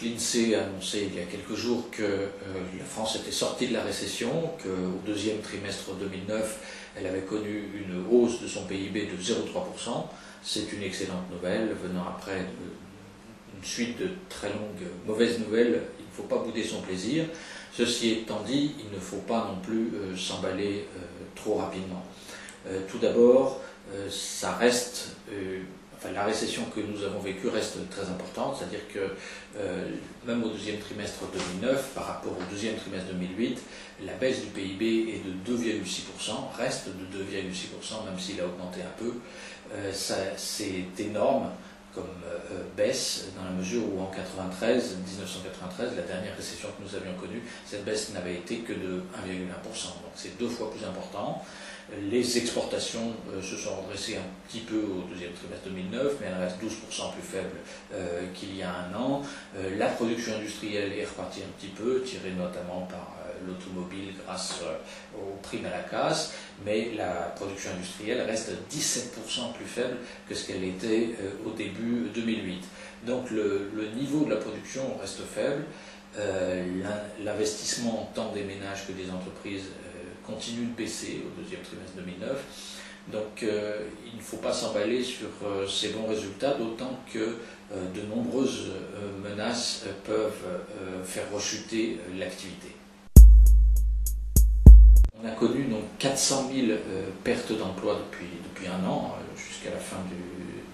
l'INSEE a annoncé il y a quelques jours que la France était sortie de la récession, qu'au deuxième trimestre 2009, elle avait connu une hausse de son PIB de 0,3%. C'est une excellente nouvelle, venant après une suite de très longues mauvaises nouvelles. Il ne faut pas bouder son plaisir. Ceci étant dit, il ne faut pas non plus s'emballer trop rapidement. Tout d'abord, ça reste... la récession que nous avons vécue reste très importante, c'est-à-dire que même au deuxième trimestre 2009, par rapport au deuxième trimestre 2008, la baisse du PIB est de 2,6%, reste de 2,6%, même s'il a augmenté un peu. C'est énorme comme baisse, dans la mesure où en 1993, la dernière récession que nous avions connue, cette baisse n'avait été que de 1,1%, donc c'est 2 fois plus important. Les exportations se sont redressées un petit peu au deuxième trimestre 2009, mais elles restent 12% plus faibles qu'il y a un an. La production industrielle est repartie un petit peu, tirée notamment par l'automobile grâce aux primes à la casse, mais la production industrielle reste 17% plus faible que ce qu'elle était au début 2008. Donc le niveau de la production reste faible, l'investissement tant des ménages que des entreprises continue de baisser au deuxième trimestre 2009. Donc il ne faut pas s'emballer sur ces bons résultats, d'autant que de nombreuses menaces peuvent faire rechuter l'activité. On a connu donc 400 000 pertes d'emplois depuis un an, jusqu'à la fin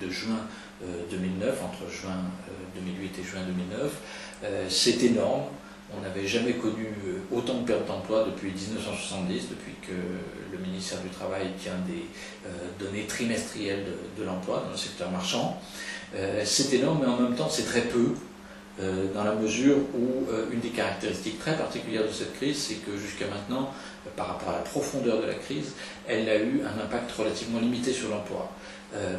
de juin 2009, entre juin 2008 et juin 2009. C'est énorme. On n'avait jamais connu autant de pertes d'emploi depuis 1970, depuis que le ministère du Travail tient des données trimestrielles de l'emploi dans le secteur marchand. C'est énorme, mais en même temps c'est très peu, dans la mesure où une des caractéristiques très particulières de cette crise, c'est que jusqu'à maintenant, par rapport à la profondeur de la crise, elle a eu un impact relativement limité sur l'emploi.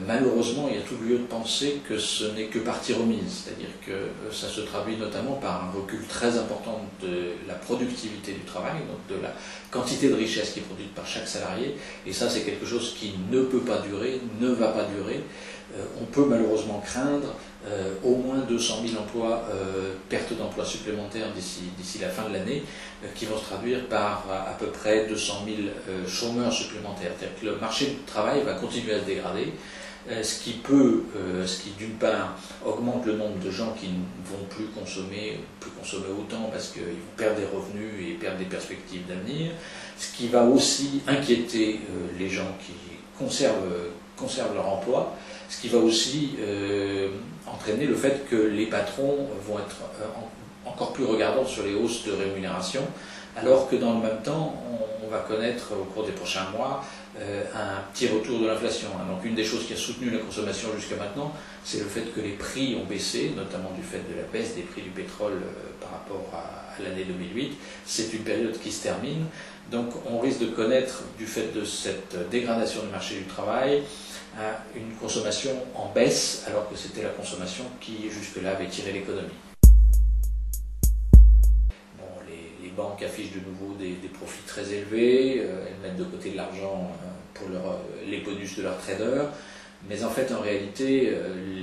Malheureusement, il y a tout lieu de penser que ce n'est que partie remise, c'est-à-dire que ça se traduit notamment par un recul très important de la productivité du travail, donc de la quantité de richesse qui est produite par chaque salarié, et ça c'est quelque chose qui ne peut pas durer, ne va pas durer. On peut malheureusement craindre au moins 200 000 emplois, pertes d'emplois supplémentaires d'ici la fin de l'année, qui vont se traduire par à peu près 200 000 chômeurs supplémentaires. C'est-à-dire que le marché du travail va continuer à se dégrader, ce qui d'une part augmente le nombre de gens qui ne vont plus consommer autant parce qu'ils vont perdre des revenus et perdre des perspectives d'avenir, ce qui va aussi inquiéter les gens qui conservent leur emploi, ce qui va aussi entraîner le fait que les patrons vont être encore plus regardants sur les hausses de rémunération, alors que dans le même temps, on va connaître au cours des prochains mois un petit retour de l'inflation. Donc une des choses qui a soutenu la consommation jusqu'à maintenant, c'est le fait que les prix ont baissé, notamment du fait de la baisse des prix du pétrole par rapport à l'année 2008. C'est une période qui se termine, donc on risque de connaître, du fait de cette dégradation du marché du travail, une consommation en baisse, alors que c'était la consommation qui jusque-là avait tiré l'économie. Les banques affichent de nouveau des profits très élevés, elles mettent de côté de l'argent pour les bonus de leurs traders, mais en fait en réalité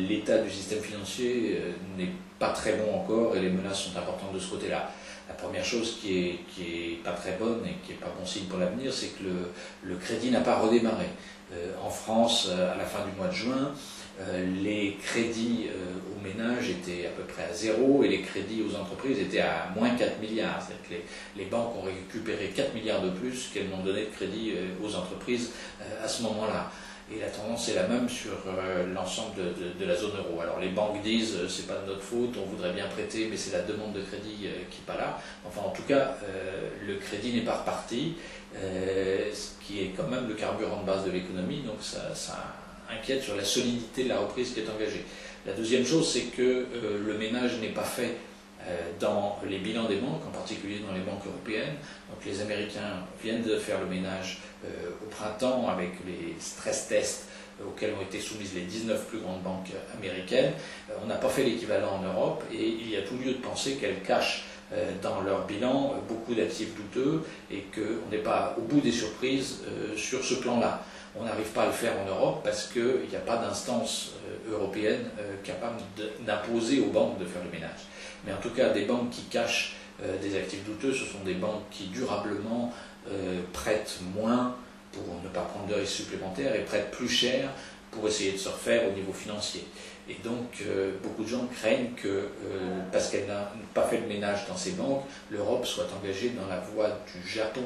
l'état du système financier n'est pas très bon encore et les menaces sont importantes de ce côté-là. La première chose qui est pas très bonne et qui n'est pas bon signe pour l'avenir, c'est que le crédit n'a pas redémarré. En France, à la fin du mois de juin, les crédits aux ménages étaient à peu près à zéro et les crédits aux entreprises étaient à moins 4 milliards. C'est-à-dire que les banques ont récupéré 4 milliards de plus qu'elles n'ont donné de crédit aux entreprises à ce moment-là. Et la tendance est la même sur l'ensemble de la zone euro. Alors les banques disent c'est pas de notre faute, on voudrait bien prêter, mais c'est la demande de crédit qui n'est pas là. Enfin en tout cas, le crédit n'est pas reparti, ce qui est quand même le carburant de base de l'économie, donc ça inquiète sur la solidité de la reprise qui est engagée. La deuxième chose, c'est que le ménage n'est pas fait dans les bilans des banques, en particulier dans les banques européennes. Donc les Américains viennent de faire le ménage au printemps avec les stress tests auxquels ont été soumises les 19 plus grandes banques américaines. On n'a pas fait l'équivalent en Europe et il y a tout lieu de penser qu'elles cachent dans leur bilan beaucoup d'actifs douteux et qu'on n'est pas au bout des surprises sur ce plan-là. On n'arrive pas à le faire en Europe parce qu'il n'y a pas d'instance européenne capable d'imposer aux banques de faire le ménage. Mais en tout cas, des banques qui cachent des actifs douteux, ce sont des banques qui durablement prêtent moins pour ne pas prendre de risques supplémentaires et prêtent plus cher pour essayer de se refaire au niveau financier. Et donc, beaucoup de gens craignent que, parce qu'elle n'a pas fait le ménage dans ces banques, l'Europe soit engagée dans la voie du Japon,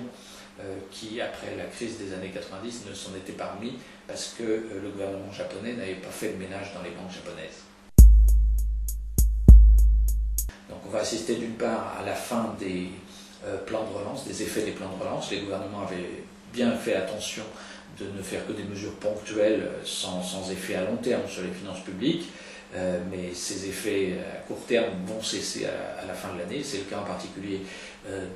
qui, après la crise des années 90, ne s'en était pas remis parce que le gouvernement japonais n'avait pas fait le ménage dans les banques japonaises. Donc, on va assister d'une part à la fin des plans de relance, des effets des plans de relance. Les gouvernements avaient bien fait attention de ne faire que des mesures ponctuelles sans effet à long terme sur les finances publiques, mais ces effets à court terme vont cesser à la fin de l'année. C'est le cas en particulier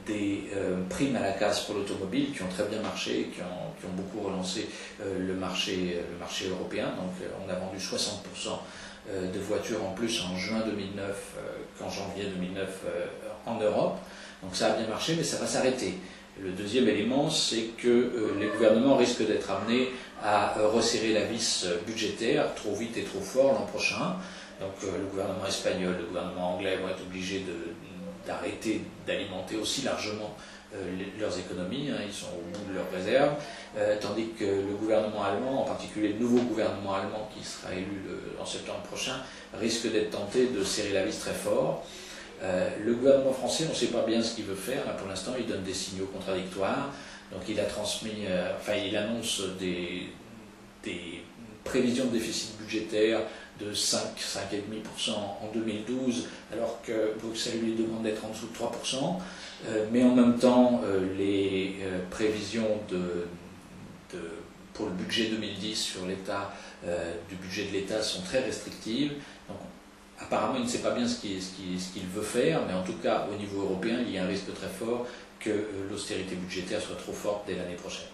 des primes à la casse pour l'automobile qui ont très bien marché, qui ont beaucoup relancé le marché européen. Donc on a vendu 60% de voitures en plus en juin 2009 qu'en janvier 2009 en Europe. Donc ça a bien marché, mais ça va s'arrêter. Le deuxième élément, c'est que les gouvernements risquent d'être amenés à resserrer la vis budgétaire trop vite et trop fort l'an prochain. Donc le gouvernement espagnol, le gouvernement anglais vont être obligés d'arrêter d'alimenter aussi largement leurs économies, hein, ils sont au bout de leurs réserves, tandis que le gouvernement allemand, en particulier le nouveau gouvernement allemand qui sera élu en septembre prochain, risque d'être tenté de serrer la vis très fort. Le gouvernement français, on ne sait pas bien ce qu'il veut faire. Là, pour l'instant, il donne des signaux contradictoires. Donc, il a transmis, il annonce des prévisions de déficit budgétaire de 5,5% en 2012, alors que Bruxelles lui demande d'être en dessous de 3%. Mais en même temps, les prévisions pour le budget 2010 sur l'état du budget de l'État sont très restrictives. Donc, apparemment, il ne sait pas bien ce qu'il veut faire, mais en tout cas, au niveau européen, il y a un risque très fort que l'austérité budgétaire soit trop forte dès l'année prochaine.